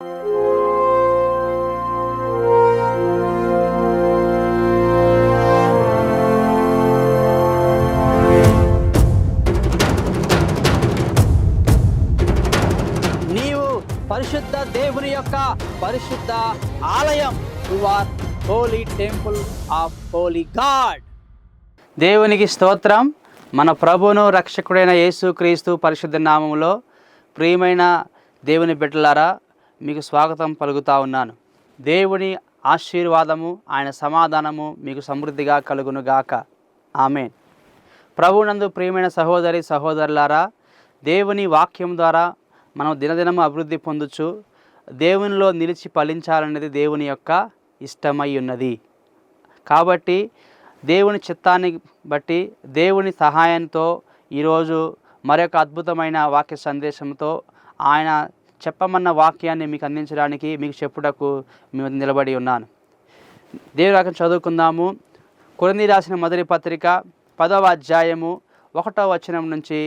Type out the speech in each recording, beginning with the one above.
నీవు పరిశుద్ధ దేవుని యొక్క పరిశుద్ధ ఆలయం. You are holy temple of holy God. దేవునికి స్తోత్రం. మన ప్రభువును రక్షకుడైన యేసుక్రీస్తు పరిశుద్ధ నామములో ప్రియమైన దేవుని బిడ్డలారా, మీకు స్వాగతం పలుకుతా ఉన్నాను. దేవుని ఆశీర్వాదము, ఆయన సమాధానము మీకు సమృద్ధిగా కలుగును గాక. ఆమేన్. ప్రభువునందు ప్రియమైన సహోదరి సహోదరులారా, దేవుని వాక్యం ద్వారా మనం దినదినము అభివృద్ధి పొందుచు దేవునిలో నిలిచి ఫలించాలనేది దేవుని యొక్క ఇష్టమై ఉన్నది. కాబట్టి దేవుని చిత్తాన్ని బట్టి దేవుని సహాయంతో ఈరోజు మరొక అద్భుతమైన వాక్య సందేశంతో ఆయన చెప్పమన్న వాక్యాన్ని మీకు అందించడానికి, మీకు చెప్పుటకు మేము నిలబడి ఉన్నాను. దేవుని వాక్యం చదువుకుందాము. కొరింథీ రాసిన మొదటి పత్రిక 10వ అధ్యాయము 1వ వచనం నుంచి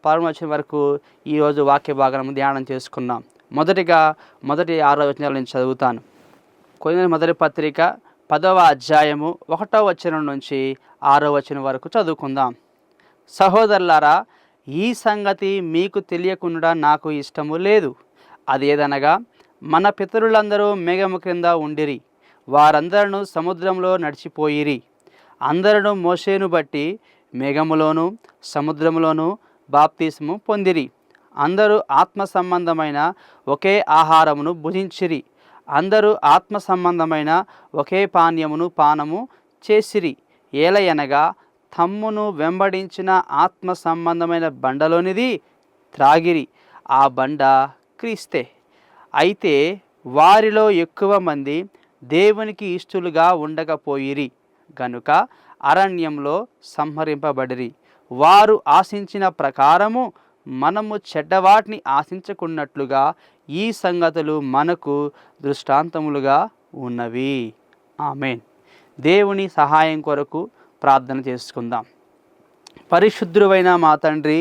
10వ వచనం వరకు ఈరోజు వాక్య భాగం ధ్యానం చేసుకున్నాం. మొదటిగా మొదటి 6వ వచనాల నుంచి చదువుతాను. కొరింథీ మొదటి పత్రిక 10వ అధ్యాయము 1వ వచనం నుంచి 6వ వచనం వరకు చదువుకుందాం. సహోదరులారా, ఈ సంగతి మీకు తెలియకుండా నాకు ఇష్టము లేదు. అదేదనగా, మన పితరులందరూ మేఘము క్రింద ఉండిరి, వారందరూ సముద్రంలో నడిచిపోయిరి. అందరూ మోషేను బట్టి మేఘములోను సముద్రములోను బాప్తిస్ము పొందిరి. అందరూ ఆత్మ సంబంధమైన ఒకే ఆహారమును భుజించిరి. అందరూ ఆత్మ సంబంధమైన ఒకే పానీయమును పానము చేసిరి. ఏలయనగా తమ్మును వెంబడించిన ఆత్మ సంబంధమైన బండలోనిది త్రాగిరి. ఆ బండ క్రీస్తే. అయితే వారిలో ఎక్కువ మంది దేవునికి ఇష్టలుగా ఉండకపోయిరి గనుక అరణ్యంలో సంహరింపబడిరి. వారు ఆశించిన ప్రకారము మనము చెడ్డవాటిని ఆశించకున్నట్లుగా ఈ సంగతులు మనకు దృష్టాంతములుగా ఉన్నవి. ఆమేన్. దేవుని సహాయం కొరకు ప్రార్థన చేసుకుందాం. పరిశుద్ధుడైన మా తండ్రి,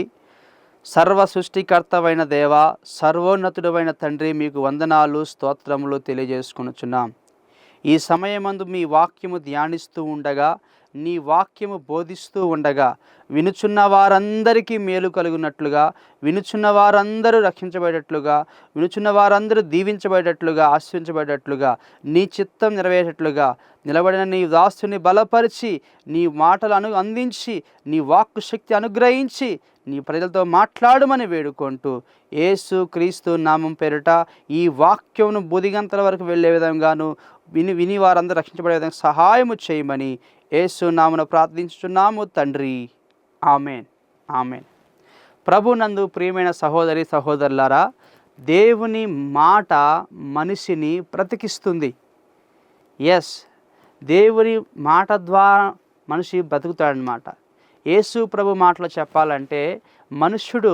సర్వ సృష్టికర్తవైన దేవ, సర్వోన్నతుడైన తండ్రి, మీకు వందనాలు స్తోత్రములు తెలియజేసుకొనుచున్నాం. ఈ సమయమందు మీ వాక్యము ధ్యానిస్తూ ఉండగా, నీ వాక్యము బోధిస్తూ ఉండగా వినుచున్న వారందరికీ మేలు కలుగునట్లుగా, వినుచున్న వారందరూ రక్షించబడేటట్లుగా, వినుచున్న వారందరూ దీవించబడేటట్లుగా, ఆశీర్వించబడేటట్లుగా, నీ చిత్తం నెరవేరేటట్లుగా నిలబడిన నీ దాసుని బలపరిచి, నీ మాటలు అందించి, నీ వాక్కు శక్తి అనుగ్రహించి నీ ప్రజలతో మాట్లాడమని వేడుకుంటూ యేసు క్రీస్తు నామం పేరిట ఈ వాక్యమును బుదిగంతల వరకు వెళ్ళే విధంగాను విని వారందరూ రక్షించబడే విధంగా సహాయము చేయమని యేసు నామమున ప్రార్థించుచున్నాము తండ్రి. ఆమేన్. ఆమేన్. ప్రభునందు ప్రియమైన సహోదరి సహోదరులారా, దేవుని మాట మనిషిని బ్రతికిస్తుంది. ఎస్, దేవుని మాట ద్వారా మనిషి బ్రతుకుతాడనమాట. యేసు ప్రభు మాటలు చెప్పాలంటే, మనుష్యుడు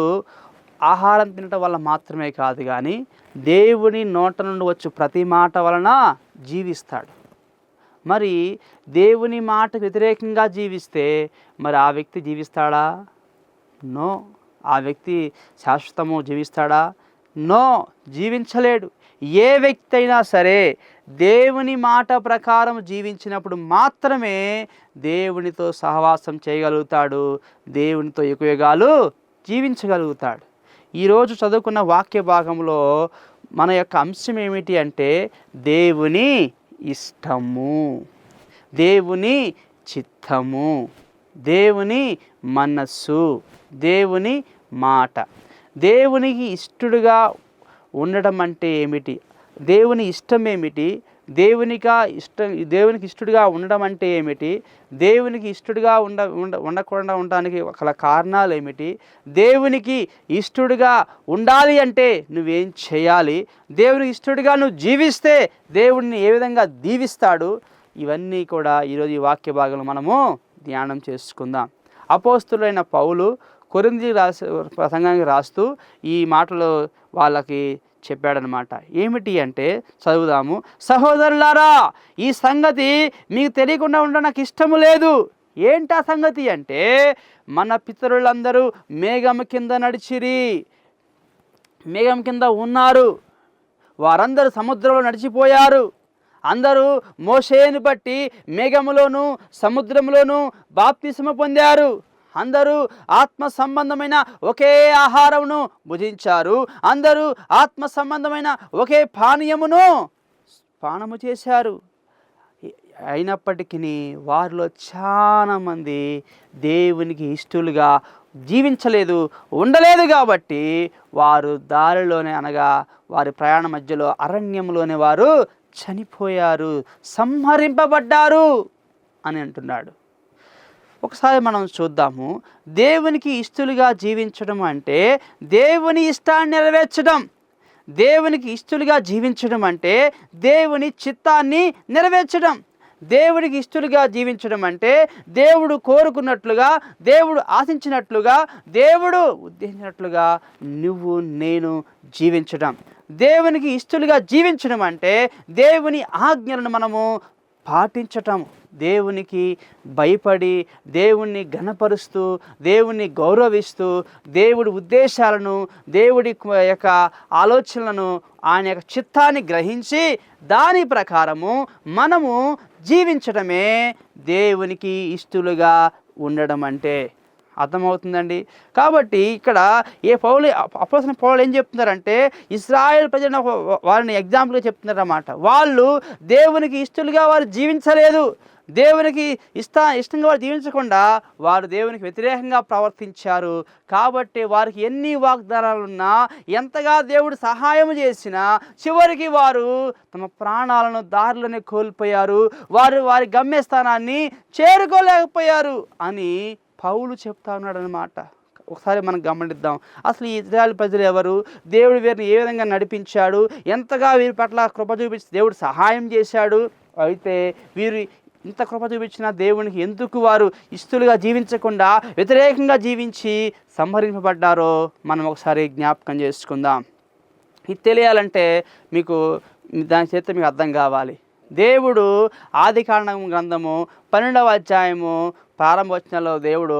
ఆహారం తినటం వల్ల మాత్రమే కాదు కానీ దేవుని నోట నుండి వచ్చు ప్రతి మాట వలన జీవిస్తాడు. మరి దేవుని మాట వ్యతిరేకంగా జీవిస్తే మరి ఆ వ్యక్తి జీవిస్తాడా? నో. ఆ వ్యక్తి శాశ్వతము జీవిస్తాడా? నో, జీవించలేడు. ఏ వ్యక్తి అయినా సరే దేవుని మాట ప్రకారం జీవించినప్పుడు మాత్రమే దేవునితో సహవాసం చేయగలుగుతాడు, దేవునితో యుగయుగాలు జీవించగలుగుతాడు. ఈరోజు చదువుకున్న వాక్య భాగంలో మన యొక్క అంశం ఏమిటి అంటే, దేవుని ఇష్టము, దేవుని చిత్తము, దేవుని మనస్సు, దేవుని మాట. దేవునికి ఇష్టడుగా ఉండడం అంటే ఏమిటి? దేవుని ఇష్టం ఏమిటి? దేవునికి ఇష్టడుగా ఉండడం అంటే ఏమిటి? దేవునికి ఇష్టడుగా ఉండకుండా ఉండడానికి గల కారణాలు ఏమిటి? దేవునికి ఇష్టడుగా ఉండాలి అంటే నువ్వేం చేయాలి? దేవునికి ఇష్టడుగా నువ్వు జీవిస్తే దేవుడిని ఏ విధంగా దీవిస్తాడు? ఇవన్నీ కూడా ఈరోజు ఈ వాక్య భాగంలో మనము ధ్యానం చేసుకుందాం. అపోస్తులైన పౌలు కొరింథీ సంఘానికి రాస్తూ ఈ మాటలు వాళ్ళకి చెప్పాడనమాట. ఏమిటి అంటే చదువుదాము. సహోదరులారా, ఈ సంగతి మీకు తెలియకుండా ఉండడం నాకు ఇష్టము లేదు. ఏంటి ఆ సంగతి అంటే, మన పితరులందరూ మేఘం కింద నడిచిరి, మేఘం కింద ఉన్నారు. వారందరూ సముద్రంలో నడిచిపోయారు. అందరూ మోషేను బట్టి మేఘములోను సముద్రంలోను బాప్తిస్మ పొందారు. అందరూ ఆత్మ సంబంధమైన ఒకే ఆహారమును భుజించారు. అందరూ ఆత్మ సంబంధమైన ఒకే పానీయమును పానము చేశారు. అయినప్పటికీ వారిలో చాలామంది దేవునికి ఇష్టలుగా జీవించలేదు, ఉండలేదు. కాబట్టి వారు దారిలోనే అనగా వారి ప్రయాణ మధ్యలో అరణ్యంలోనే వారు చనిపోయారు, సంహరింపబడ్డారు అని అంటున్నాడు. ఒకసారి మనం చూద్దాము. దేవునికి ఇష్టలుగా జీవించడం అంటే దేవుని ఇష్టాన్ని నెరవేర్చడం. దేవునికి ఇష్టలుగా జీవించడం అంటే దేవుని చిత్తాన్ని నెరవేర్చడం. దేవుడికి ఇష్టలుగా జీవించడం అంటే దేవుడు కోరుకున్నట్లుగా, దేవుడు ఆశించినట్లుగా, దేవుడు ఉద్దేశించినట్లుగా నువ్వు నేను జీవించడం. దేవునికి ఇష్టలుగా జీవించడం అంటే దేవుని ఆజ్ఞలను మనము పాటించటం. దేవునికి భయపడి, దేవుణ్ణి ఘనపరుస్తూ, దేవుణ్ణి గౌరవిస్తూ, దేవుడి ఉద్దేశాలను, దేవుడి యొక్క ఆలోచనలను, ఆయన యొక్క చిత్తాన్ని గ్రహించి దాని ప్రకారము మనము జీవించడమే దేవునికి ఇష్టలుగా ఉండడం అంటే. అర్థమవుతుందండి. కాబట్టి ఇక్కడ అపోస్తలుడైన పౌలు ఏం చెప్తున్నారంటే ఇశ్రాయేలు ప్రజలను వారిని ఎగ్జాంపుల్గా చెప్తున్నారన్నమాట. వాళ్ళు దేవునికి ఇష్టలుగా వారు జీవించలేదు. దేవునికి ఇష్టంగా వారు జీవించకుండా వారు దేవునికి వ్యతిరేకంగా ప్రవర్తించారు. కాబట్టి వారికి ఎన్ని వాగ్దానాలున్నా, ఎంతగా దేవుడు సహాయం చేసినా చివరికి వారు తమ ప్రాణాలను దారిలోనే కోల్పోయారు. వారి గమ్యస్థానాన్ని చేరుకోలేకపోయారు అని పౌలు చెప్తా ఉన్నాడు అన్నమాట. ఒకసారి మనం గమనిద్దాం. అసలు ఈ ఇశ్రాయేలు ప్రజలు ఎవరు? దేవుడు వీరిని ఏ విధంగా నడిపించాడు? ఎంతగా వీరి పట్ల కృప చూపించి దేవుడు సహాయం చేశాడు? అయితే వీరు ఇంత కృప చూపించిన దేవునికి ఎందుకు వారు ఇష్టలుగా జీవించకుండా వ్యతిరేకంగా జీవించి సంహరింపబడ్డారో మనం ఒకసారి జ్ఞాపకం చేసుకుందాం. ఇది తెలియాలంటే దాని చేత మీకు అర్థం కావాలి. దేవుడు ఆదికాండం గ్రంథము 12వ అధ్యాయము ప్రారంభవచనంలో దేవుడు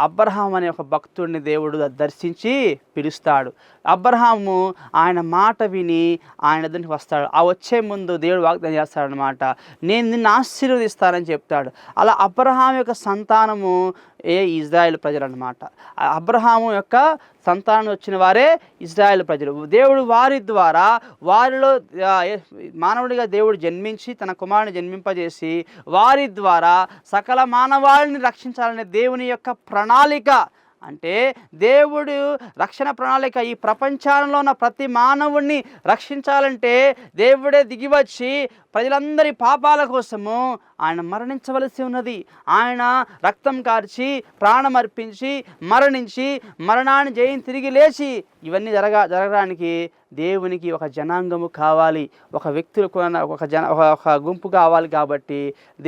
అబ్రహాం అనే ఒక భక్తుడిని దేవుడు దర్శించి పిలుస్తాడు. అబ్రహాము ఆయన మాట విని ఆయన దగ్గరికి వస్తాడు. ఆ వచ్చే ముందు దేవుడు వాగ్దానం చేస్తాడనమాట, నేను నిన్ను ఆశీర్వదిస్తానని చెప్తాడు. అలా అబ్రహాం యొక్క సంతానము ఇజ్రాయేల్ ప్రజలు అనమాట. అబ్రహాము యొక్క సంతానం వచ్చిన వారే ఇజ్రాయేల్ ప్రజలు. దేవుడు వారి ద్వారా వారిలో మానవుడిగా దేవుడు జన్మించి తన కుమారుని జన్మింపజేసి వారి ద్వారా సకల మానవాళిని రక్షించాలనే దేవుని యొక్క ప్రణాళిక. అంటే దేవుడు రక్షణ ప్రణాళిక ఈ ప్రపంచంలో ఉన్న ప్రతి మానవుడిని రక్షించాలంటే దేవుడే దిగివచ్చి ప్రజలందరి పాపాల కోసము ఆయన మరణించవలసి ఉన్నది. ఆయన రక్తం కార్చి ప్రాణం అర్పించి మరణించి మరణాన్ని జయించి తిరిగి లేచి ఇవన్నీ జరగడానికి దేవునికి ఒక జనాంగము కావాలి, ఒక వ్యక్తులకు ఒక గుంపు కావాలి. కాబట్టి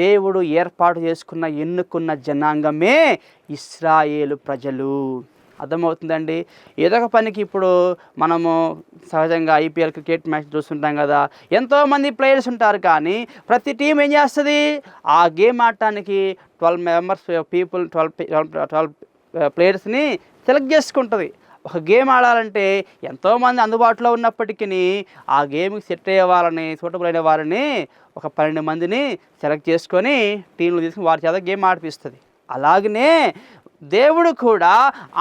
దేవుడు ఏర్పాటు చేసుకున్న ఎన్నుకున్న జనాంగమే ఇశ్రాయేలు ప్రజలు. అర్థమవుతుందండి. ఏదో ఒక పనికి ఇప్పుడు మనము సహజంగా ఐపీఎల్ క్రికెట్ మ్యాచ్ చూస్తుంటాం కదా, ఎంతోమంది ప్లేయర్స్ ఉంటారు. కానీ ప్రతి టీం ఏం చేస్తుంది? ఆ గేమ్ ఆడటానికి 12 మెంబర్స్ పీపుల్ 12 ప్లేయర్స్ని సెలెక్ట్ చేసుకుంటుంది. ఒక గేమ్ ఆడాలంటే ఎంతోమంది అందుబాటులో ఉన్నప్పటికీ ఆ గేమ్కి సెట్ అయ్యే వాళ్ళని, సూటబుల్ అయిన వారిని ఒక 12 మందిని సెలెక్ట్ చేసుకొని టీంలు తీసుకుని వారి చేత గేమ్ ఆడిపిస్తుంది. అలాగనే దేవుడు కూడా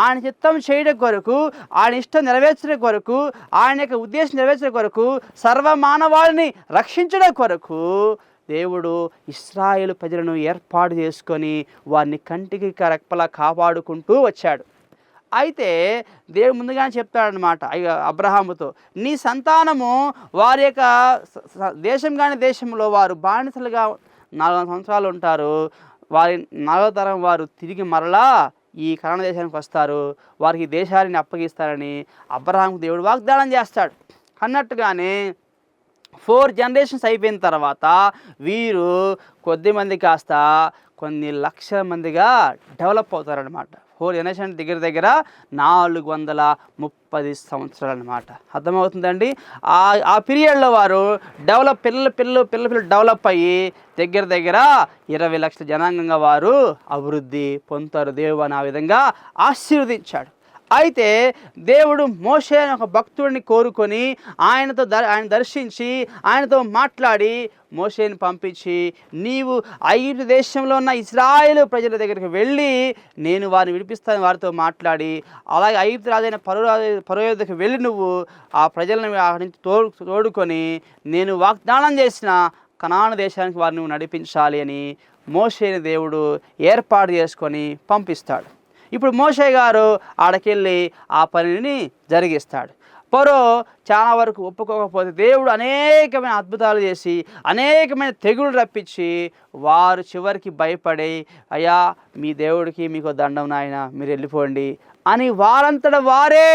ఆయన చిత్తం చేయడం కొరకు, ఆయన ఇష్టం నెరవేర్చడం కొరకు, ఆయన యొక్క ఉద్దేశం నెరవేర్చడం కొరకు, సర్వమానవాళిని రక్షించడం కొరకు దేవుడు ఇశ్రాయేలు ప్రజలను ఏర్పాటు చేసుకొని వారిని కంటికి రెప్పలా కాపాడుకుంటూ వచ్చాడు. అయితే దేవుడు ముందుగానే చెప్తాడనమాట అబ్రహాముతో, నీ సంతానము వారి యొక్క దేశం కాని దేశంలో వారు బానిసలుగా 400 సంవత్సరాలు ఉంటారు. వారి 4వ తరం వారు తిరిగి మరలా ఈ కనాను దేశానికి వస్తారు, వారికి దేశాన్ని అప్పగిస్తారని అబ్రహాముకు దేవుడు వాగ్దానం చేస్తాడు. అన్నట్టుగానే 4 జనరేషన్స్ అయిపోయిన తర్వాత వీరు కొద్దిమంది కాస్త కొన్ని లక్షల మందిగా డెవలప్ అవుతారనమాట. 4 జనరేషన్ దగ్గర 430 సంవత్సరాలు అనమాట. అర్థమవుతుందండి. ఆ పీరియడ్లో వారు పిల్లలు డెవలప్ అయ్యి దగ్గర 20 లక్షల జనాంగంగా వారు అభివృద్ధి పొందుతారు. దేవుడు ఆ విధంగా ఆశీర్వదించాడు. అయితే దేవుడు మోషే అనే ఒక భక్తుడిని కోరుకొని ఆయన దర్శించి ఆయనతో మాట్లాడి మోషేని పంపించి, నీవు ఐగుప్తు దేశంలో ఉన్న ఇశ్రాయేలు ప్రజల దగ్గరికి వెళ్ళి నేను వారిని విడిపిస్తాను వారితో మాట్లాడి, అలాగే ఐగుప్తు రాజైన ఫరో దగ్గరికి వెళ్ళి నువ్వు ఆ ప్రజలను అక్కడి నుంచి తోడుకొని నేను వాగ్దానం చేసిన కనాను దేశానికి వారిని నువ్వు నడిపించాలి అని మోషేని దేవుడు ఏర్పాటు చేసుకొని పంపిస్తాడు. ఇప్పుడు మోషే గారు ఆడకెళ్ళి ఆ పనిని జరిగిస్తాడు. ఫరో చాలా వరకు ఒప్పుకోకపోతే దేవుడు అనేకమైన అద్భుతాలు చేసి అనేకమైన తెగులు రప్పించి వారు చివరికి భయపడి, అయ్యా మీ దేవుడికి మీకు దండం నాయన మీరు వెళ్ళిపోండి అని వారంతట వారే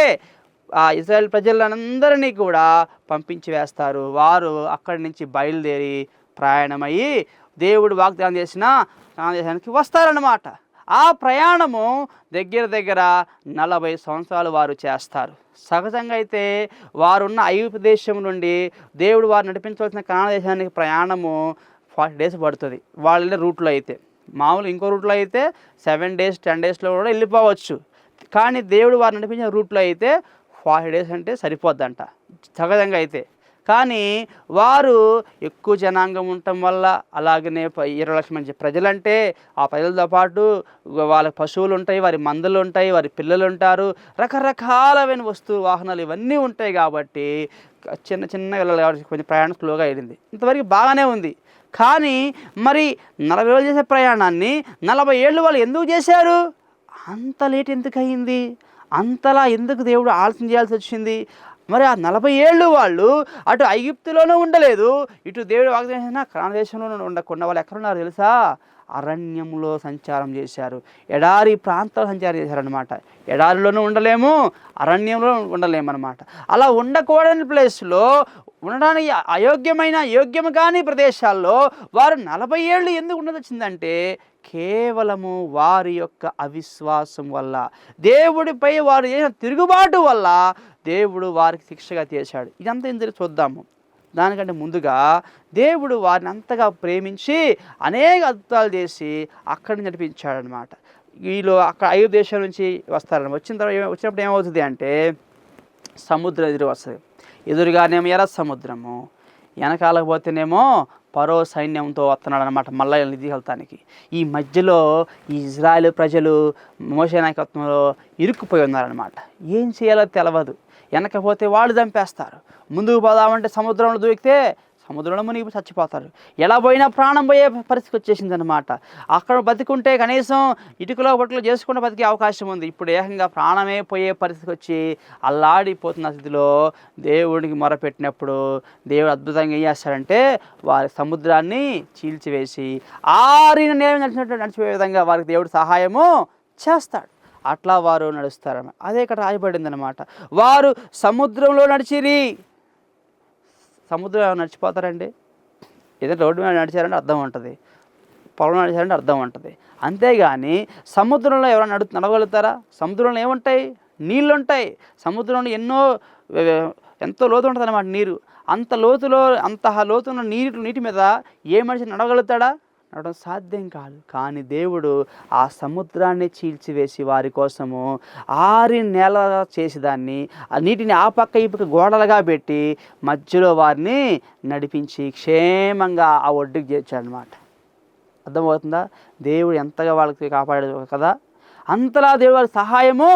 ఆ ఇశ్రాయేల్ ప్రజలందరినీ కూడా పంపించి వేస్తారు. వారు అక్కడి నుంచి బయలుదేరి ప్రయాణమయ్యి దేవుడు వాగ్దానం చేసిన కనాను దేశానికి వస్తారన్నమాట. ఆ ప్రయాణము దగ్గర 40 సంవత్సరాలు వారు చేస్తారు. సహజంగా అయితే వారున్న ఐగుప్తు దేశం నుండి దేవుడు వారు నడిపించవలసిన కనాను దేశానికి ప్రయాణము 40 డేస్ పడుతుంది. వాళ్ళ రూట్లో అయితే, మామూలు ఇంకో రూట్లో అయితే 7 డేస్ 10 డేస్లో కూడా వెళ్ళిపోవచ్చు. కానీ దేవుడు వారు నడిపించిన రూట్లో అయితే 40 డేస్ అంటే సరిపోద్దంట సహజంగా అయితే. కానీ వారు ఎక్కువ జనాంగం ఉండటం వల్ల, అలాగనే 20 లక్షల మంది ప్రజలంటే ఆ ప్రజలతో పాటు వాళ్ళ పశువులు ఉంటాయి, వారి మందలు ఉంటాయి, వారి పిల్లలు ఉంటారు, రకరకాలమైన వాహనాలు ఇవన్నీ ఉంటాయి. కాబట్టి చిన్న వెళ్ళాలి కాబట్టి కొంచెం ప్రయాణం స్లోగా వెళ్ళింది. ఇంతవరకు బాగానే ఉంది. కానీ మరి 40 రోజులు చేసే ప్రయాణాన్ని 40 ఏళ్ళు వాళ్ళు ఎందుకు చేశారు? అంత లేట్ ఎందుకు అయింది? అంతలా ఎందుకు దేవుడు ఆలోచన చేయాల్సి వచ్చింది? మరి ఆ 40 ఏళ్ళు వాళ్ళు అటు ఐగుప్తులోనూ ఉండలేదు, ఇటు దేవుడు వాగ్దానం కనాను దేశంలోనూ ఉండకుండా వాళ్ళు ఎక్కడున్నారు తెలుసా? అరణ్యంలో సంచారం చేశారు, ఎడారి ప్రాంతాలు సంచారం చేశారనమాట. ఎడారిలోనూ ఉండలేము, అరణ్యంలో ఉండలేమన్నమాట. అలా ఉండకూడని ప్లేస్లో, ఉండడానికి యోగ్యము కాని ప్రదేశాల్లో వారు 40 ఏళ్ళు ఎందుకు ఉండదొచ్చిందంటే కేవలము వారి యొక్క అవిశ్వాసం వల్ల, దేవుడిపై వారు చేసిన తిరుగుబాటు వల్ల దేవుడు వారికి శిక్షగా చేశాడు. ఇదంతా ఎందుకు చూద్దాము. దానికంటే ముందుగా దేవుడు వారిని అంతగా ప్రేమించి అనేక అద్భుతాలు చేసి అక్కడి నుంచి నడిపించాడనమాట. వీళ్ళు అక్కడ ఐగుప్తు దేశం నుంచి వస్తారని వచ్చినప్పుడు ఏమవుతుంది అంటే సముద్రం ఎదురు వస్తుంది. ఎదురుగానేమో ఎర్ర సముద్రము, వెనకాలకు పోతేనేమో ఫరో సైన్యంతో వస్తున్నాడు అనమాట మళ్ళీ తీసుకెళ్తానికి. ఈ మధ్యలో ఈ ఇజ్రాయేల్ ప్రజలు మోషే నాయకత్వంలో ఇరుక్కుపోయి ఉన్నారనమాట. ఏం చేయాలో తెలియదు. వెనకపోతే వాళ్ళు చంపేస్తారు, ముందుకు పోదామంటే సముద్రంలో దూకితే సముద్రంలో మునిగి చచ్చిపోతారు. ఎలా పోయినా ప్రాణం పోయే పరిస్థితి వచ్చేసింది అనమాట. అక్కడ బతికుంటే కనీసం ఇటుకలో బొట్టులో చేసుకుంటే బతికే అవకాశం ఉంది. ఇప్పుడు ఏకంగా ప్రాణమే పోయే పరిస్థితి వచ్చి అల్లాడిపోతున్న స్థితిలో దేవుడికి మొరపెట్టినప్పుడు దేవుడు అద్భుతంగా ఏం చేస్తాడంటే వారి సముద్రాన్ని చీల్చివేసి ఆరిన నేల నడిచిపోయే విధంగా వారికి దేవుడు సహాయము చేస్తాడు. అట్లా వారు నడుస్తారు. అదే ఇక్కడ రాయబడింది అనమాట. వారు సముద్రంలో నడిచిరి. సముద్రం నడిచిపోతారండి? ఏదైనా రోడ్డు మీద నడిచారంటే అర్థం ఉంటుంది, పొలం నడిచారంటే అర్థం ఉంటుంది. అంతేగాని సముద్రంలో ఎవరైనా నడవగలుగుతారా? సముద్రంలో ఏముంటాయి? నీళ్ళు ఉంటాయి. సముద్రంలో ఎంతో లోతు ఉంటుంది అన్నమాట నీరు. అంత లోతున్న నీటి మీద ఏ మనిషి నడవగలుగుతాడా? నడవడం సాధ్యం కాదు. కానీ దేవుడు ఆ సముద్రాన్ని చీల్చివేసి వారి కోసము ఆరిన నేల చేసి దాన్ని ఆ నీటిని ఆ పక్క ఈ పక్క గోడలుగా పెట్టి మధ్యలో వారిని నడిపించి క్షేమంగా ఆ ఒడ్డుకు చేర్చాడనమాట. అర్థమవుతుందా? దేవుడు ఎంతగా వాళ్ళకి కాపాడాడు కదా. అంతలా దేవుడు వారి సహాయము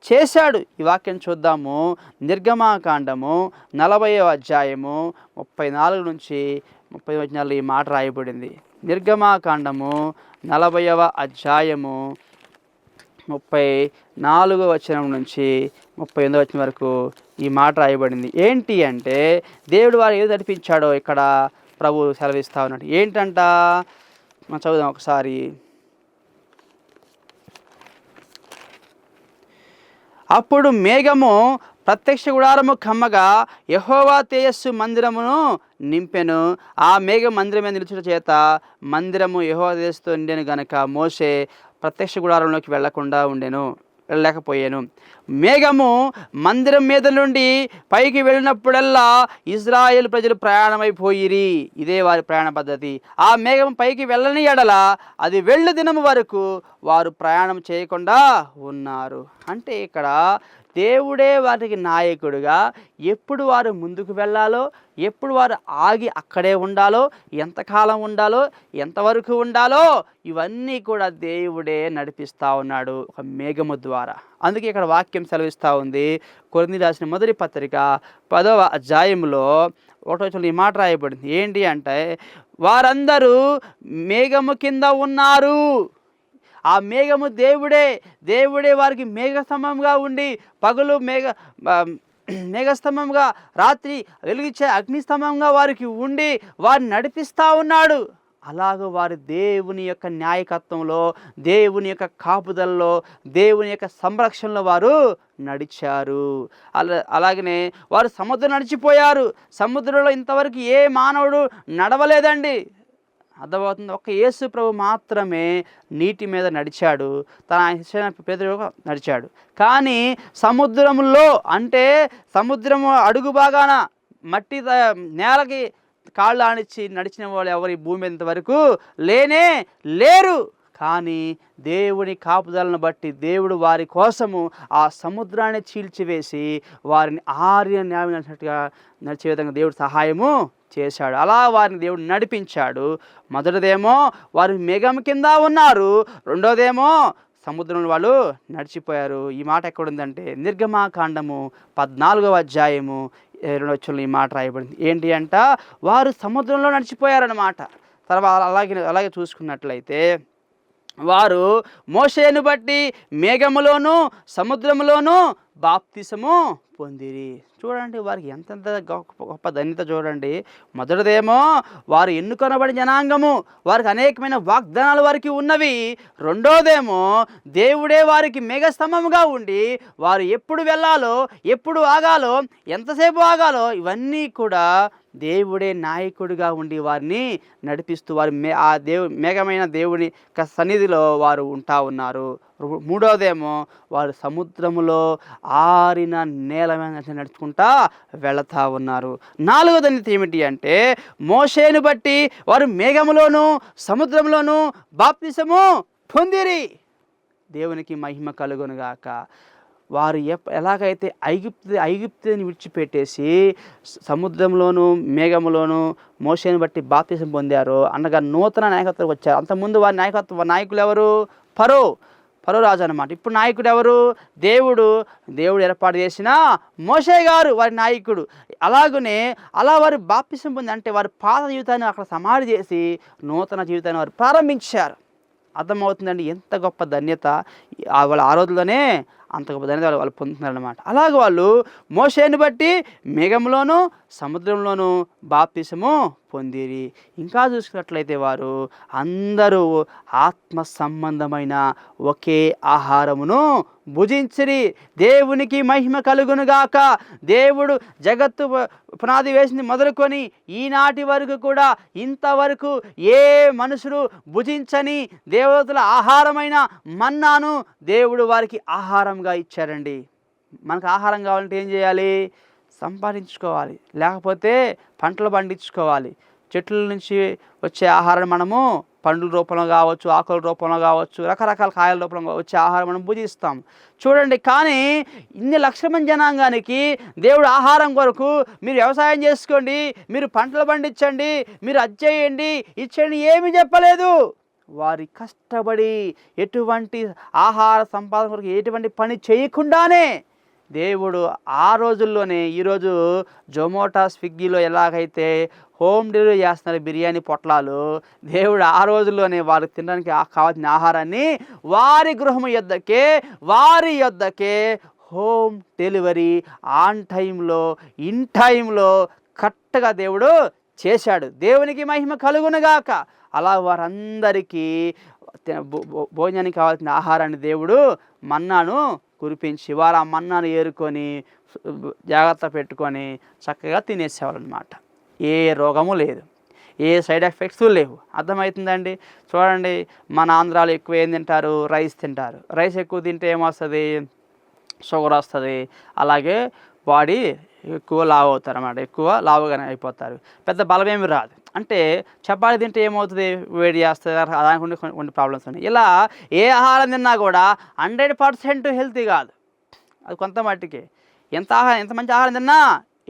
చేశాడు. ఈ వాక్యం చూద్దాము. నిర్గమాకాండము 40వ అధ్యాయము 34 నుంచి 30 వచనాలు ఈ మాట రాయబడింది. నిర్గమాకాండము 40వ అధ్యాయము 34వ వచనం నుంచి 38వ వచనం వరకు ఈ మాట రాయబడింది. ఏంటి అంటే దేవుడు వారు ఏది నడిపించాడో ఇక్కడ ప్రభు సెలవిస్తా ఉన్నాడు. ఏంటంట మనం చదువుదాం ఒకసారి. అప్పుడు మేఘము ప్రత్యక్ష గుడారము కమ్మగా యెహోవా తేజస్సు మందిరమును నింపెను. ఆ మేఘం మందిరం మీద నిలుచుట చేత మందిరము యెహోవా తేజస్సుతో నిండెను గనక మోషే ప్రత్యక్ష గుడారంలోకి వెళ్లకుండా ఉండెను. వెళ్ళలేకపోయాను. మేఘము మందిరం మీద నుండి పైకి వెళ్ళినప్పుడల్లా ఇజ్రాయేల్ ప్రజలు ప్రయాణమైపోయిరి. ఇదే వారి ప్రయాణ పద్ధతి. ఆ మేఘం పైకి వెళ్ళని ఎడల అది వెళ్ళు దినము వరకు వారు ప్రయాణం చేయకుండా ఉన్నారు. అంటే ఇక్కడ దేవుడే వారికి నాయకుడుగా, ఎప్పుడు వారు ముందుకు వెళ్ళాలో, ఎప్పుడు వారు ఆగి అక్కడే ఉండాలో, ఎంతకాలం ఉండాలో, ఎంతవరకు ఉండాలో ఇవన్నీ కూడా దేవుడే నడిపిస్తూ ఉన్నాడు ఒక మేఘము ద్వారా. అందుకే ఇక్కడ వాక్యం సెలవిస్తూ ఉంది. కొరింథీయులకు రాసిన మొదటి పత్రిక 10వ అధ్యాయంలో 1వ వచనంలో ఈ మాట రాయబడింది. ఏంటి అంటే, వారందరూ మేఘము కింద ఉన్నారు. ఆ మేఘము దేవుడే వారికి మేఘస్తంభంగా ఉండి, పగలు మేఘస్తంభంగా, రాత్రి వెలుగిచ్చే అగ్నిస్తంభంగా వారికి ఉండి వారిని నడిపిస్తూ ఉన్నాడు. అలాగ వారు దేవుని యొక్క న్యాయకత్వంలో, దేవుని యొక్క కాపుదలలో, దేవుని యొక్క సంరక్షణలో వారు నడిచారు. అలాగనే వారు సముద్రం నడిచిపోయారు. సముద్రంలో ఇంతవరకు ఏ మానవుడు నడవలేదండి. అర్థమవుతుంది. ఒక్క యేసు ప్రభు మాత్రమే నీటి మీద నడిచాడు. తన శిష్యుడైన పేతురు నడిచాడు. కానీ సముద్రంలో, అంటే సముద్రము అడుగు భాగాన మట్టి నేలకి కాళ్ళు ఆనిచ్చి నడిచిన వాళ్ళు ఎవరు ఈ భూమి ఇంతవరకు లేరు. కానీ దేవుని కాపుదలను బట్టి దేవుడు వారి కోసము ఆ సముద్రాన్ని చీల్చివేసి వారిని న్యాయం నడిచినట్టుగా నడిచే విధంగా దేవుడు సహాయము చేశాడు. అలా వారిని దేవుడు నడిపించాడు. మొదటిదేమో వారు మేఘం కింద ఉన్నారు, రెండోదేమో సముద్రంలో వాళ్ళు నడిచిపోయారు. ఈ మాట ఎక్కడుందంటే నిర్గమాకాండము 14వ అధ్యాయము 2వ వచనంలో ఈ మాట రాయబడింది. ఏంటి అంట, వారు సముద్రంలో నడిచిపోయారన్నమాట. తర్వాత అలాగే చూసుకున్నట్లయితే వారు మోషేను బట్టి మేఘములోను సముద్రములోను బాప్తిసము పొందిరి. చూడండి వారికి ఎంతెంత గొప్ప ధన్యత చూడండి. మొదటిదేమో వారు ఎన్నుకొనబడిన జనాంగము, వారికి అనేకమైన వాగ్దానాలు వారికి ఉన్నవి. రెండోదేమో దేవుడే వారికి మేఘస్తంభముగా ఉండి వారు ఎప్పుడు వెళ్ళాలో, ఎప్పుడు ఆగాలో, ఎంతసేపు ఆగాలో ఇవన్నీ కూడా దేవుడే నాయకుడిగా ఉండి వారిని నడిపిస్తూ వారు మేఘమైన దేవుని సన్నిధిలో వారు ఉంటా ఉన్నారు. మూడోదేమో వారు సముద్రములో ఆరిన నేల మీద నడుచుకుంటా వెళతా ఉన్నారు. నాలుగోది ఏమిటి అంటే, మోషేను బట్టి వారు మేఘములోను సముద్రంలోను బాప్తిసము పొందిరి. దేవునికి మహిమ కలుగునుగాక. వారు ఎలాగైతే ఐగుప్తుని విడిచిపెట్టేసి సముద్రంలోను మేఘములోను మోషేను బట్టి బాప్తిసం పొందారో, అనగా నూతన నాయకత్వం వచ్చారు. అంతకుముందు వారి నాయకులు ఎవరు? ఫరో రాజు అన్నమాట. ఇప్పుడు నాయకుడు ఎవరు? దేవుడు ఏర్పాటు చేసిన మోషే గారు వారి నాయకుడు. అలా వారు బాప్తిసం పొంది, అంటే వారి పాత జీవితాన్ని అక్కడ సమాధి చేసి నూతన జీవితాన్ని వారు ప్రారంభించారు. అర్థమవుతుందండి ఎంత గొప్ప ధన్యత వాళ్ళ ఆ రోజుల్లోనే అంత గొప్ప ధన్యత వాళ్ళు పొందుతున్నారన్నమాట. అలాగే వాళ్ళు మోషేను బట్టి మేఘంలోను సముద్రంలోను బాప్తిసము పొందిరి. ఇంకా చూసుకున్నట్లయితే వారు అందరూ ఆత్మ సంబంధమైన ఒకే ఆహారమును భుజించిరి. దేవునికి మహిమ కలుగునుగాక. దేవుడు జగత్తు పునాది వేసింది మొదలుకొని ఈనాటి వరకు కూడా ఇంతవరకు ఏ మనుషులు భుజించని దేవతల ఆహారమైన మన్నాను దేవుడు వారికి ఆహారంగా ఇచ్చారండి. మనకు ఆహారం కావాలంటే ఏం చేయాలి? సంపాదించుకోవాలి, లేకపోతే పంటలు పండించుకోవాలి. చెట్ల నుంచి వచ్చే ఆహారం మనము పండ్ల రూపంలో కావచ్చు, ఆకుల రూపంలో కావచ్చు, రకరకాల కాయల రూపంలో వచ్చే ఆహారం మనం భుజిస్తాం. చూడండి, కానీ ఇన్ని లక్షల మంది జనాంగానికి దేవుడు ఆహారం కొరకు మీరు వ్యవసాయం చేసుకోండి, మీరు పంటలు పండించండి, మీరు అది చేయండి, ఇచ్చేయండి ఏమీ చెప్పలేదు. వారి కష్టపడి ఎటువంటి ఆహార సంపాదన కొరకు ఎటువంటి పని చేయకుండానే దేవుడు ఆ రోజుల్లోనే, ఈరోజు జొమాటో స్విగ్గీలో ఎలాగైతే హోమ్ డెలివరీ చేస్తున్నారు బిర్యానీ పొట్లాలు, దేవుడు ఆ రోజుల్లోనే వారు తినడానికి కావాల్సిన ఆహారాన్ని వారి గృహం వారి యొద్దకే హోమ్ డెలివరీ ఆన్ టైంలో, ఇన్ టైంలో కరెక్ట్గా దేవుడు చేశాడు. దేవునికి మహిమ కలుగునుగాక. అలా వారందరికీ భోజనానికి కావాల్సిన ఆహారాన్ని దేవుడు మన్నాను కురిపించి వారు ఆ మన్నాను ఏరుకొని జాగ్రత్త పెట్టుకొని చక్కగా తినేసేవాళ్ళు అనమాట. ఏ రోగము లేదు, ఏ సైడ్ ఎఫెక్ట్స్ లేవు. అర్థమవుతుందండి? చూడండి, మన ఆంధ్రాలో ఎక్కువ ఏం తింటారు? రైస్ తింటారు. రైస్ ఎక్కువ తింటే ఏమొస్తుంది? షుగర్ వస్తుంది. అలాగే బాడీ ఎక్కువ లావు అవుతారు అన్నమాట. ఎక్కువ లావుగానే అయిపోతారు. పెద్ద బలమేమి రాదు. అంటే చపాతీ తింటే ఏమవుతుంది? వేడి చేస్తుంది. దానికి కొన్ని ప్రాబ్లమ్స్ ఉన్నాయి. ఇలా ఏ ఆహారం తిన్నా కూడా 100% హెల్తీ కాదు. అది కొంత మట్టికి. ఎంత మంచి ఆహారం తిన్నా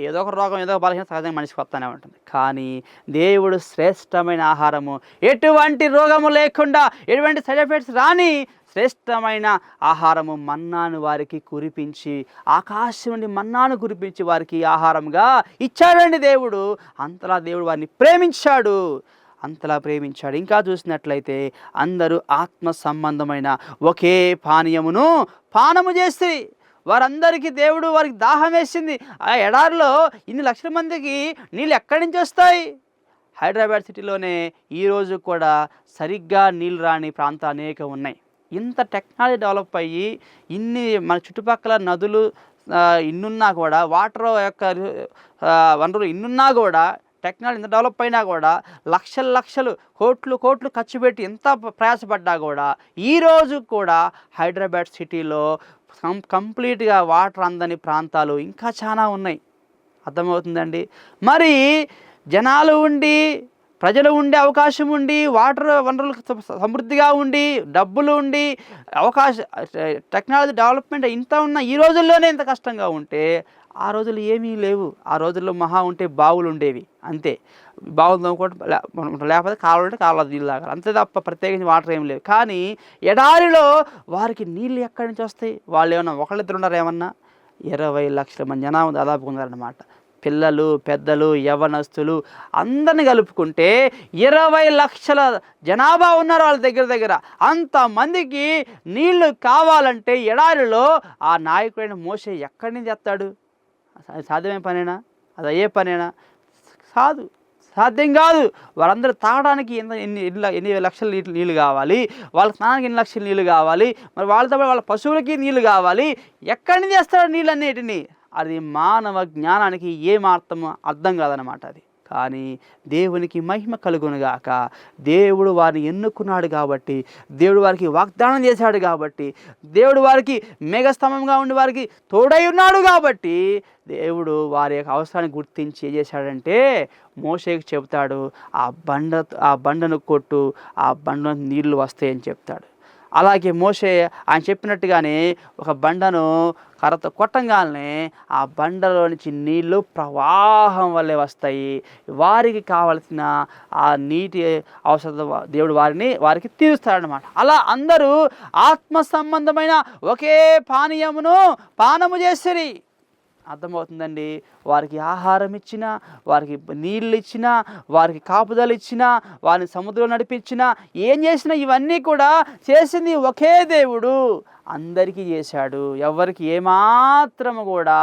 ఏదో ఒక రోగం, ఏదో ఒక బలహీనత సహజంగా మనిషికి వస్తూనే ఉంటుంది. కానీ దేవుడు శ్రేష్టమైన ఆహారము, ఎటువంటి రోగము లేకుండా, ఎటువంటి సైడ్ ఎఫెక్ట్స్ రాని శ్రేష్టమైన ఆహారము మన్నాను వారికి కురిపించి, ఆకాశం నుండి మన్నాను కురిపించి వారికి ఆహారంగా ఇచ్చాడండి దేవుడు. అంతలా దేవుడు వారిని ప్రేమించాడు. అంతలా ప్రేమించాడు. ఇంకా చూసినట్లయితే అందరూ ఆత్మ సంబంధమైన ఒకే పానీయమును పానము చేసి, వారందరికీ దేవుడు వారికి దాహం వేసింది. ఆ ఎడారిలో ఇన్ని లక్షల మందికి నీళ్ళు ఎక్కడి నుంచి వస్తాయి? హైదరాబాద్ సిటీలోనే ఈరోజు కూడా సరిగ్గా నీళ్ళు రాని ప్రాంతాలు అనేక ఉన్నాయి. ఇంత టెక్నాలజీ డెవలప్ అయ్యి ఇన్ని మన చుట్టుపక్కల నదులు ఇన్నున్నా కూడా, వాటర్ యొక్క వనరులు ఇన్నున్నా కూడా, టెక్నాలజీ ఇంత డెవలప్ అయినా కూడా, లక్షలు కోట్లు ఖర్చు పెట్టి ఎంత ప్రయాసపడ్డా కూడా ఈరోజు కూడా హైదరాబాద్ సిటీలో కంప్లీట్గా వాటర్ అందని ప్రాంతాలు ఇంకా చాలా ఉన్నాయి. అర్థమవుతుందండి? మరి జనాలు ఉండి, ప్రజలు ఉండే అవకాశం ఉండి, వాటర్ వనరులు సమృద్ధిగా ఉండి, డబ్బులు ఉండి, టెక్నాలజీ డెవలప్మెంట్ ఇంత ఉన్న ఈ రోజుల్లోనే ఇంత కష్టంగా ఉంటే, ఆ రోజులు ఏమీ లేవు. ఆ రోజుల్లో మహా ఉంటే బావులు ఉండేవి అంతే. బావులు తోముకోవడం, లేకపోతే కాలువ ఉంటే కాలువ నీళ్ళు తాగాలి అంతే తప్ప ప్రత్యేకించి వాటర్ ఏమి లేవు. కానీ ఎడారిలో వారికి నీళ్ళు ఎక్కడి నుంచి వస్తాయి? వాళ్ళు ఏమన్నా ఒకళ్ళిద్దరు ఉన్నారు? ఏమన్నా 20 లక్షల మంది జనాభా దాదాపు ఉన్నారన్నమాట. పిల్లలు, పెద్దలు, యవ్వనస్తులు అందరిని కలుపుకుంటే 20 లక్షల జనాభా ఉన్నారు వాళ్ళ దగ్గర. అంతమందికి నీళ్లు కావాలంటే ఎడారిలో ఆ నాయకుడైన మోషే ఎక్కడి నుంచి తెస్తాడు? సాధ్యమైన పనేనా? అది అయ్యే పనేనా? సాధ్యం కాదు. వాళ్ళందరూ తాగడానికి ఎన్ని లక్షల నీళ్ళు కావాలి, వాళ్ళ స్నానానికి ఎన్ని లక్షల నీళ్ళు కావాలి, మరి వాళ్ళతో వాళ్ళ పశువులకి నీళ్ళు కావాలి. ఎక్కడి నుంచి చేస్తాడు నీళ్ళు అన్నిటిని? అది మానవ జ్ఞానానికి ఏమాత్రం అర్థం కాదనమాట అది. కానీ దేవునికి మహిమ కలుగునుగాక. దేవుడు వారిని ఎన్నుకున్నాడు కాబట్టి, దేవుడు వారికి వాగ్దానం చేశాడు కాబట్టి, దేవుడు వారికి మేఘస్తంభంగా ఉండి వారికి తోడై ఉన్నాడు కాబట్టి, దేవుడు వారి యొక్క అవసరాన్ని గుర్తించి ఏం చేశాడంటే మోషేకి చెబుతాడు, ఆ బండను కొట్టు, ఆ బండ నీళ్లు వస్తాయని చెప్తాడు. అలాగే మోషే ఆయన చెప్పినట్టుగానే ఒక బండను కర్రతో కొట్టంగానే ఆ బండలో నుంచి నీళ్లు ప్రవాహం వల్లే వస్తాయి. వారికి కావలసిన ఆ నీటి అవసరం దేవుడు వారికి తీరుస్తాడనమాట. అలా అందరూ ఆత్మ సంబంధమైన ఒకే పానము చేసిరి. అర్థమవుతుందండి? వారికి ఆహారం ఇచ్చినా, వారికి నీళ్ళు ఇచ్చినా, వారికి కాపుదలు ఇచ్చినా, వారిని సముద్రంలో నడిపించినా, ఏం చేసినా ఇవన్నీ కూడా చేసింది ఒకే దేవుడు. అందరికీ చేశాడు. ఎవరికి ఏమాత్రము కూడా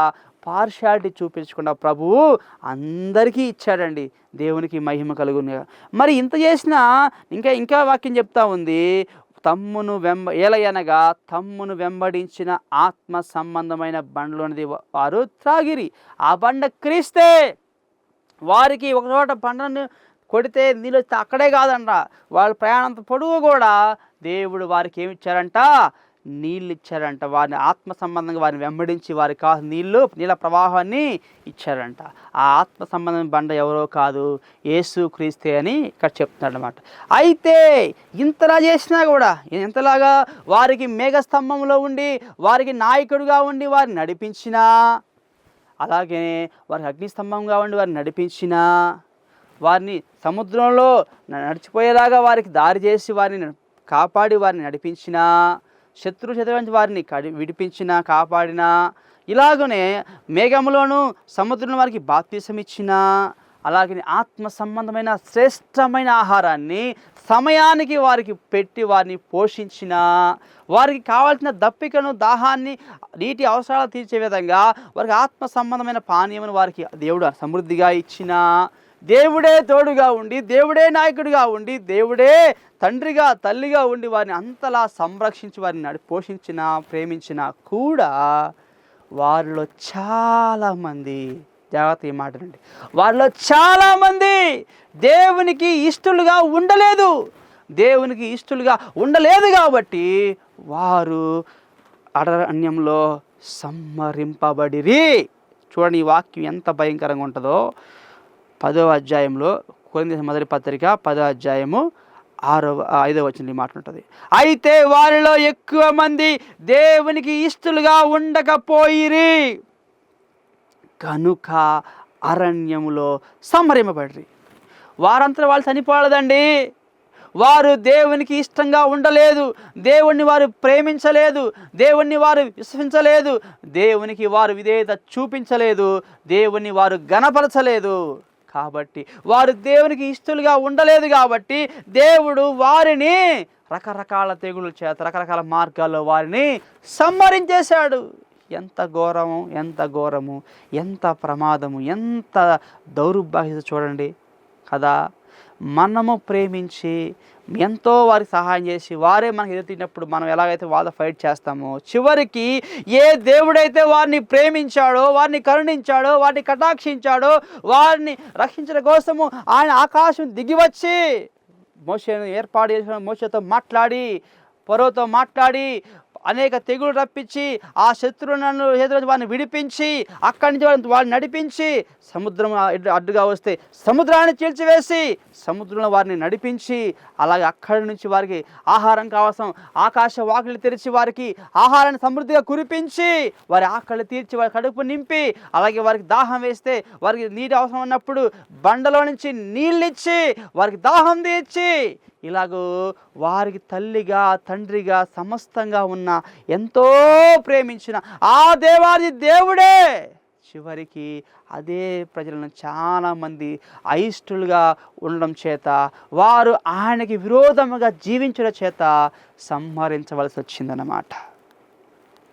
పార్షాలిటీ చూపించకుండా ప్రభువు అందరికీ ఇచ్చాడండి. దేవునికి మహిమ కలుగును. మరి ఇంత చేసినా ఇంకా వాక్యం చెప్తా ఉంది, ఏలయనగా తమ్మును వెంబడించిన ఆత్మ సంబంధమైన బండలోనిది వారు త్రాగిరి. ఆ బండ క్రీస్తే. వారికి ఒక చోట బండను కొడితే నీళ్ళు వస్తే అక్కడే కాదంట, వాళ్ళ ప్రయాణంతో పొడుగు కూడా దేవుడు వారికి ఏమి ఇచ్చారంట? నీళ్ళు ఇచ్చారంట. వారిని ఆత్మ సంబంధంగా వారిని వెంబడించి వారికి నీళ్ళ ప్రవాహాన్ని ఇచ్చారంట. ఆ ఆత్మ సంబంధం బండ ఎవరో కాదు, యేసు క్రీస్తే అని ఇక్కడ చెప్తున్నాడు అన్నమాట. అయితే ఇంతలా చేసినా కూడా, ఎంతలాగా వారికి మేఘస్తంభంలో ఉండి, వారికి నాయకుడిగా ఉండి వారిని నడిపించినా, అలాగే వారికి అగ్నిస్తంభంగా ఉండి వారిని నడిపించినా, వారిని సముద్రంలో నడిచిపోయేలాగా వారికి దారి చేసి వారిని కాపాడి వారిని నడిపించినా, శత్రువు నుంచి వారిని విడిపించినా, కాపాడినా, ఇలాగనే మేఘములోను సముద్రంలో వారికి బాప్తిసం ఇచ్చినా, అలాగే ఆత్మ సంబంధమైన శ్రేష్టమైన ఆహారాన్ని సమయానికి వారికి పెట్టి వారిని పోషించిన, వారికి కావాల్సిన దప్పికను, దాహాన్ని, నీటి అవసరాలు తీర్చే విధంగా వారికి ఆత్మ సంబంధమైన పానీయమును వారికి దేవుడు సమృద్ధిగా ఇచ్చిన, దేవుడే తోడుగా ఉండి, దేవుడే నాయకుడిగా ఉండి, దేవుడే తండ్రిగా తల్లిగా ఉండి వారిని అంతలా సంరక్షించి వారిని పోషించిన, ప్రేమించిన కూడా వారిలో చాలామంది, జాగ్రత్త ఈ మాట నండి, వారిలో చాలామంది దేవునికి ఇష్టలుగా ఉండలేదు. దేవునికి ఇష్టలుగా ఉండలేదు కాబట్టి వారు అరణ్యంలో సంహరింపబడిరి. చూడండి ఈ వాక్యం ఎంత భయంకరంగా ఉంటుందో. 10వ అధ్యాయంలో కొరింథీ మొదటి పత్రిక 10వ అధ్యాయము 5వ వచనం ఈ మాట ఉంటుంది. అయితే వారిలో ఎక్కువ మంది దేవునికి ఇష్టలుగా ఉండకపోయిరి కనుక అరణ్యములో సంహరింపబడిరి. వారంతా వాళ్ళు చనిపోలేదండి. వారు దేవునికి ఇష్టంగా ఉండలేదు, దేవుణ్ణి వారు ప్రేమించలేదు, దేవుణ్ణి వారు విశ్వసించలేదు, దేవునికి వారు విధేయత చూపించలేదు, దేవుణ్ణి వారు గణపరచలేదు. కాబట్టి వారు దేవునికి ఇష్టలుగా ఉండలేదు కాబట్టి దేవుడు వారిని రకరకాల తెగుళ్ళ చేత రకరకాల మార్గాల్లో వారిని సంహరించేశాడు. ఎంత ఘోరము, ఎంత ఘోరము, ఎంత ప్రమాదము, ఎంత దౌర్భాగ్యత చూడండి కదా. మనము ప్రేమించి ఎంతో వారికి సహాయం చేసి వారే మనకు ఎదురుతిన్నప్పుడు మనం ఎలాగైతే వాళ్ళ ఫైట్ చేస్తామో చివరికి ఏ దేవుడైతే వారిని ప్రేమించాడో, వారిని కరుణించాడో, వారిని కటాక్షించాడో, వారిని రక్షించడం కోసము ఆయన ఆకాశం దిగివచ్చి మోషేను ఏర్పాటు చేసిన మోషేతో మాట్లాడి, ఫరోతో మాట్లాడి అనేక తెగులు రప్పించి ఆ శత్రువులను వారిని విడిపించి అక్కడి నుంచి వారిని నడిపించి సముద్రం అడ్డుగా వస్తే సముద్రాన్ని చీల్చివేసి సముద్రంలో వారిని నడిపించి అలాగే అక్కడి నుంచి వారికి ఆహారం కావాల్సిన ఆకాశ వాకిలి తెరిచి వారికి ఆహారాన్ని సమృద్ధిగా కురిపించి వారి ఆకలి తీర్చి వారి కడుపు నింపి అలాగే వారికి దాహం వేస్తే వారికి నీటి అవసరం ఉన్నప్పుడు బండలో నుంచి నీళ్ళిచ్చి వారికి దాహం తీర్చి ఇలాగూ వారికి తల్లిగా తండ్రిగా సమస్తంగా ఉన్న ఎంతో ప్రేమించిన ఆ దేవాది దేవుడే చివరికి అదే ప్రజలను చాలామంది అయిష్టులుగా ఉండడం చేత వారు ఆయనకి విరోధముగా జీవించడం చేత సంహరించవలసి వచ్చిందన్నమాట.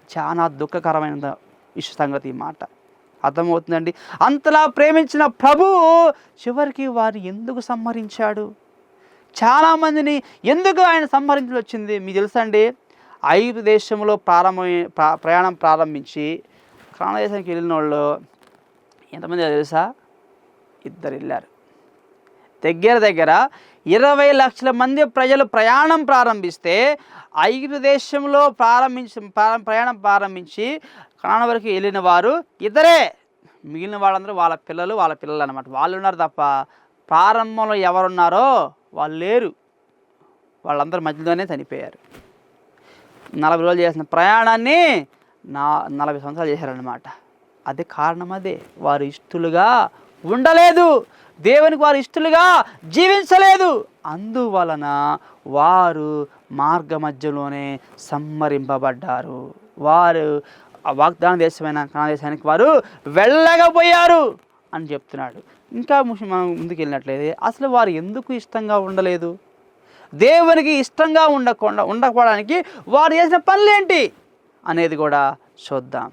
చాలా దుఃఖకరమైన సంగతి ఈ మాట. అర్థమవుతుందండి. అంతలా ప్రేమించిన ప్రభువు చివరికి వారిని ఎందుకు సంహరించాడు? చాలామందిని ఎందుకు ఆయన సంహరించాల్సి వచ్చింది? మీకు తెలుసా అండి, ఐగుప్తు దేశంలో ప్రయాణం ప్రారంభించి కానాను దేశానికి వెళ్ళిన వాళ్ళు ఎంతమంది తెలుసా? 2 వెళ్ళారు. దగ్గర 20 లక్షల మంది ప్రజలు ప్రయాణం ప్రారంభిస్తే ఐగుప్తు దేశంలో ప్రయాణం ప్రారంభించి కానాను వరకు వెళ్ళిన వారు 2. మిగిలిన వాళ్ళందరూ వాళ్ళ పిల్లలు అన్నమాట. వాళ్ళు ఉన్నారు తప్ప ప్రారంభంలో ఎవరున్నారో వాళ్ళు లేరు. వాళ్ళందరూ మధ్యలోనే చనిపోయారు. 40 రోజులు చేసిన ప్రయాణాన్ని 40 సంవత్సరాలు చేశారనమాట. అదే కారణం. అదే వారు ఇష్టలుగా ఉండలేదు, దేవునికి వారు ఇష్టలుగా జీవించలేదు. అందువలన వారు మార్గ మధ్యలోనే సంహరింపబడ్డారు. వారు వాగ్దాన దేశమైన కానాను దేశానికి వారు వెళ్ళకపోయారు అని చెప్తున్నాడు. ఇంకా మనం ముందుకు వెళ్ళినట్లయితే అసలు వారు ఎందుకు ఇష్టంగా ఉండలేదు? దేవునికి ఇష్టంగా ఉండకపోవడానికి వారు చేసిన పనులేంటి అనేది కూడా చూద్దాం.